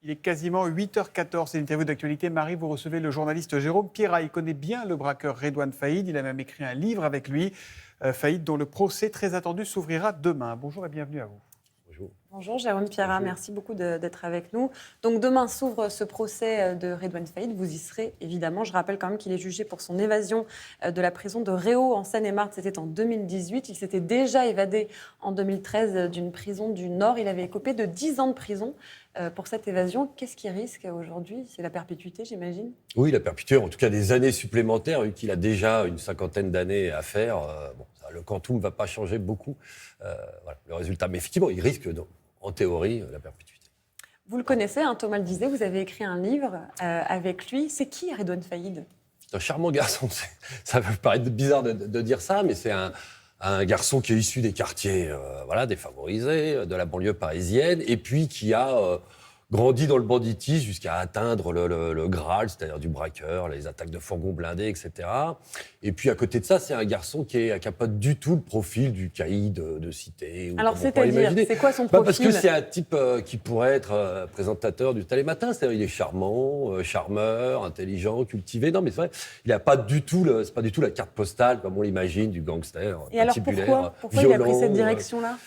Il est quasiment 8h14, c'est une interview d'actualité. Marie, vous recevez le journaliste Jérôme Pierrat. Il connaît bien le braqueur Redouane Faïd. Il a même écrit un livre avec lui, Faïd, dont le procès très attendu s'ouvrira demain. Bonjour et bienvenue à vous. Bonjour Jérôme Pierrat, merci beaucoup d'être avec nous. Donc demain s'ouvre ce procès de Redouane Faïd, vous y serez évidemment. Je rappelle quand même qu'il est jugé pour son évasion de la prison de Réau en Seine-et-Marne, c'était en 2018. Il s'était déjà évadé en 2013 d'une prison du Nord. Il avait écopé de 10 ans de prison pour cette évasion. Qu'est-ce qu'il risque aujourd'hui ? C'est la perpétuité, j'imagine ? Oui, la perpétuité, en tout cas des années supplémentaires, vu qu'il a déjà une cinquantaine d'années à faire. Le quantum ne va pas changer beaucoup. Voilà, le résultat. Mais effectivement, il risque, en théorie, la perpétuité. Vous le connaissez, hein, Thomas le disait, vous avez écrit un livre avec lui. C'est qui Redouane Faïd ? C'est un charmant garçon. Ça peut paraître bizarre de dire ça, mais c'est un garçon qui est issu des quartiers défavorisés, de la banlieue parisienne, et puis qui a grandi dans le banditisme jusqu'à atteindre le Graal, c'est-à-dire du braqueur, les attaques de fourgons blindés, etc. Et puis à côté de ça, c'est un garçon qui n'a pas du tout le profil du caïd de cité. Alors c'est-à-dire, c'est quoi son profil ? Parce que c'est un type qui pourrait être présentateur du Télématin, c'est-à-dire il est charmant, charmeur, intelligent, cultivé. Non mais c'est vrai, il n'a pas du tout c'est pas du tout la carte postale comme on l'imagine du gangster. Et alors pourquoi il a pris cette direction-là ?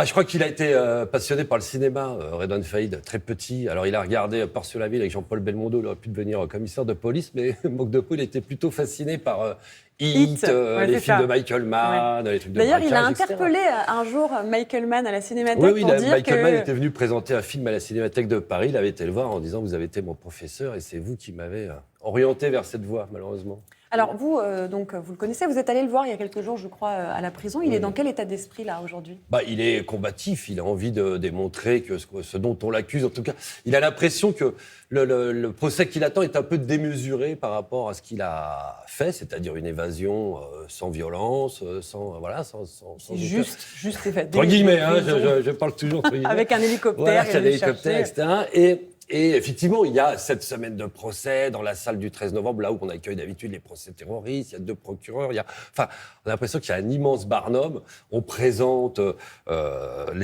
Je crois qu'il a été passionné par le cinéma, Redouane Faïd, très petit. Alors, il a regardé Port sur la ville avec Jean-Paul Belmondo. Il aurait pu devenir commissaire de police, mais manque de peau, il était plutôt fasciné par Hit, les films de Michael Mann, les trucs de braquage, D'ailleurs, il a etc. interpellé un jour Michael Mann à la Cinémathèque Michael Mann était venu présenter un film à la Cinémathèque de Paris. Il avait été le voir en disant « Vous avez été mon professeur et c'est vous qui m'avez orienté vers cette voie, malheureusement. » Alors vous, vous le connaissez, vous êtes allé le voir il y a quelques jours, je crois, à la prison. Il est dans quel état d'esprit, là, aujourd'hui ? Il est combatif, il a envie de démontrer que ce dont on l'accuse, en tout cas, il a l'impression que le procès qu'il attend est un peu démesuré par rapport à ce qu'il a fait, c'est-à-dire une évasion sans violence, sans juste évadé. Entre guillemets, je parle toujours entre guillemets. Avec un hélicoptère, etc. Et effectivement, il y a cette semaine de procès dans la salle du 13 novembre, là où on accueille d'habitude les procès terroristes. Il y a 2 procureurs. On a l'impression qu'il y a un immense barnum. On présente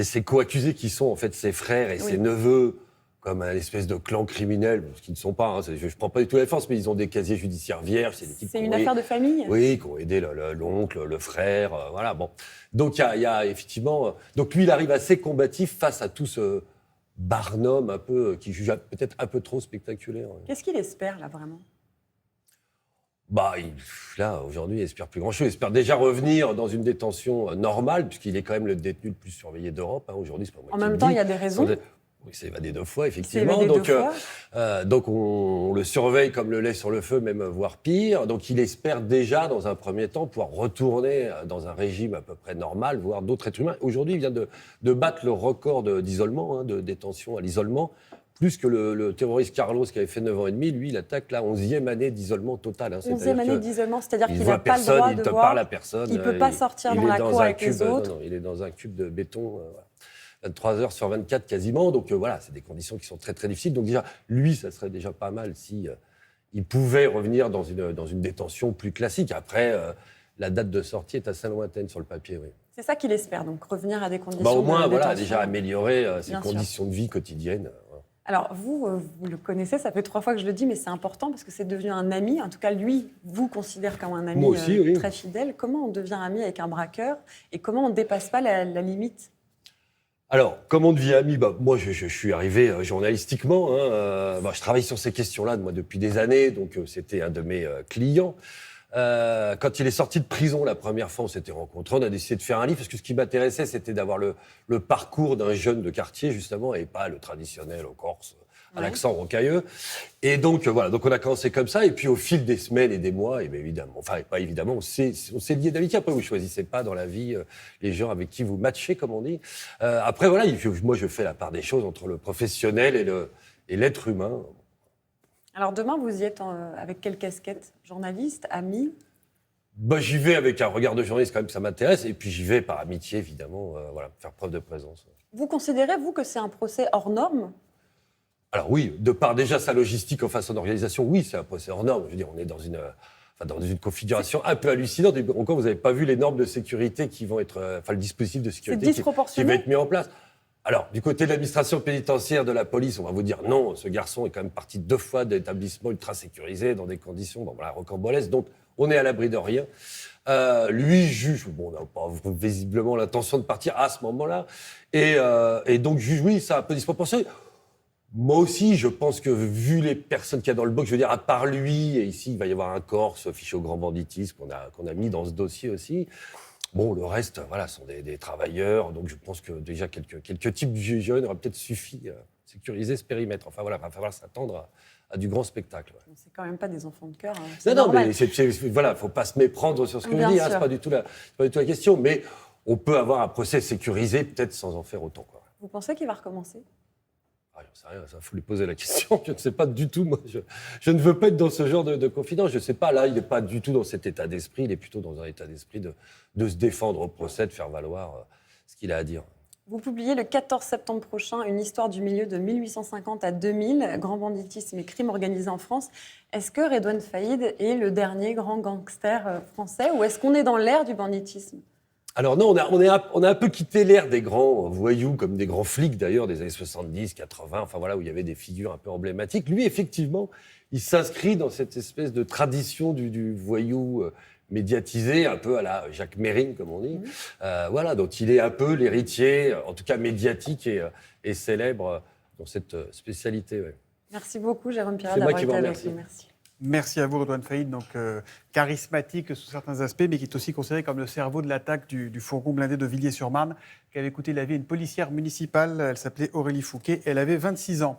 ses co-accusés qui sont en fait ses frères et ses neveux comme un espèce de clan criminel, ce qu'ils ne sont pas. Je ne prends pas du tout la défense, mais ils ont des casiers judiciaires vierges. C'est une affaire de famille ? Oui, qui ont aidé l'oncle, le frère. Donc il y a effectivement. Donc lui, il arrive assez combatif face à tout ce barnum un peu, qui juge peut-être un peu trop spectaculaire. Qu'est-ce qu'il espère, là, vraiment ? Là, aujourd'hui, il espère plus grand-chose. Il espère déjà revenir dans une détention normale, puisqu'il est quand même le détenu le plus surveillé d'Europe. Aujourd'hui, c'est pas moi qui le dis. En même temps, il y a des raisons. Oui, il s'est évadé 2 fois, effectivement. Donc on le surveille comme le lait sur le feu, même voire pire. Donc il espère déjà, dans un premier temps, pouvoir retourner dans un régime à peu près normal, voire d'autres êtres humains. Aujourd'hui, il vient de battre le record d'isolement, de détention à l'isolement. Plus que le terroriste Carlos qui avait fait 9 ans et demi, lui, il attaque la 11e année d'isolement total. 11e année d'isolement, c'est-à-dire qu'il n'a pas le droit droit de voir. Il te parle à personne. Il ne peut pas sortir dans la cour avec les autres. Non, il est dans un cube de béton. 23 heures sur 24 quasiment. Donc c'est des conditions qui sont très très difficiles. Donc déjà, lui, ça serait déjà pas mal si il pouvait revenir dans une détention plus classique. Après, la date de sortie est assez lointaine sur le papier, oui. C'est ça qu'il espère, donc revenir à des conditions au moins, de détention. déjà améliorer ses conditions de vie quotidiennes. Alors vous le connaissez, ça fait 3 fois que je le dis, mais c'est important parce que c'est devenu un ami. En tout cas, lui vous considère comme un ami aussi, très fidèle. Comment on devient ami avec un braqueur et comment on ne dépasse pas la limite ? Alors, comment on devient ami ? Moi, je suis arrivé journalistiquement. Je travaille sur ces questions-là depuis des années, donc c'était un de mes clients. Quand il est sorti de prison la première fois, on s'était rencontrés, on a décidé de faire un livre, parce que ce qui m'intéressait, c'était d'avoir le parcours d'un jeune de quartier, justement, et pas le traditionnel au Corse, à l'accent rocailleux. Et donc on a commencé comme ça, et puis au fil des semaines et des mois, et bien évidemment, on s'est liés d'amitié. Après, vous ne choisissez pas dans la vie les gens avec qui vous matchez, comme on dit. Après, moi, je fais la part des choses entre le professionnel et l'être humain. Alors demain, vous y êtes avec quelle casquette ? Journaliste, ami ? J'y vais avec un regard de journaliste quand même, ça m'intéresse, et puis j'y vais par amitié, évidemment, faire preuve de présence. Vous considérez, vous, que c'est un procès hors norme ? Alors oui, de par déjà sa logistique, enfin son organisation, oui, c'est un procès hors norme. Je veux dire, on est dans une configuration un peu hallucinante. Et encore, vous n'avez pas vu les normes de sécurité qui vont être, le dispositif de sécurité qui va être mis en place. Alors, du côté de l'administration pénitentiaire, de la police, on va vous dire non, ce garçon est quand même parti 2 fois d'établissements ultra sécurisés dans des conditions rocambolesques, donc on est à l'abri de rien. Lui juge, on n'a pas visiblement l'intention de partir à ce moment-là, et donc juge, oui, ça a un peu disproportionné. Moi aussi, je pense que vu les personnes qu'il y a dans le box, je veux dire, à part lui, et ici, il va y avoir un Corse fiché au grand banditisme qu'on a mis dans ce dossier aussi. Bon, le reste, voilà, sont des travailleurs, donc je pense que déjà quelques types de jeunes auraient peut-être suffi à sécuriser ce périmètre. Enfin voilà, il va falloir s'attendre à du grand spectacle. Ouais. C'est quand même pas des enfants de cœur. Non, mais voilà, faut pas se méprendre sur ce que je dis, c'est pas du tout la question, mais on peut avoir un procès sécurisé peut-être sans en faire autant, quoi. Vous pensez qu'il va recommencer ? Ah, j'en sais rien, ça faut lui poser la question. Je ne sais pas du tout. Moi, je ne veux pas être dans ce genre de confidence. Je ne sais pas. Là, il n'est pas du tout dans cet état d'esprit. Il est plutôt dans un état d'esprit de se défendre au procès, de faire valoir ce qu'il a à dire. Vous publiez le 14 septembre prochain une histoire du milieu de 1850 à 2000, grand banditisme et crime organisé en France. Est-ce que Redouane Faïd est le dernier grand gangster français ou est-ce qu'on est dans l'ère du banditisme ? Alors non, on a un peu quitté l'ère des grands voyous, comme des grands flics d'ailleurs, des années 70, 80, enfin voilà, où il y avait des figures un peu emblématiques. Lui, effectivement, il s'inscrit dans cette espèce de tradition du voyou médiatisé, un peu à la Jacques Mérine, comme on dit. Voilà, dont il est un peu l'héritier, en tout cas médiatique et célèbre dans cette spécialité. Ouais. Merci beaucoup, Jérôme Pirat, C'est moi d'avoir qui vous été avec remercie. nous. Merci. Merci à vous, Redouane Faïd, donc charismatique sous certains aspects, mais qui est aussi considéré comme le cerveau de l'attaque du fourgon blindé de Villiers-sur-Marne, qui avait coûté la vie à une policière municipale. Elle s'appelait Aurélie Fouquet, elle avait 26 ans.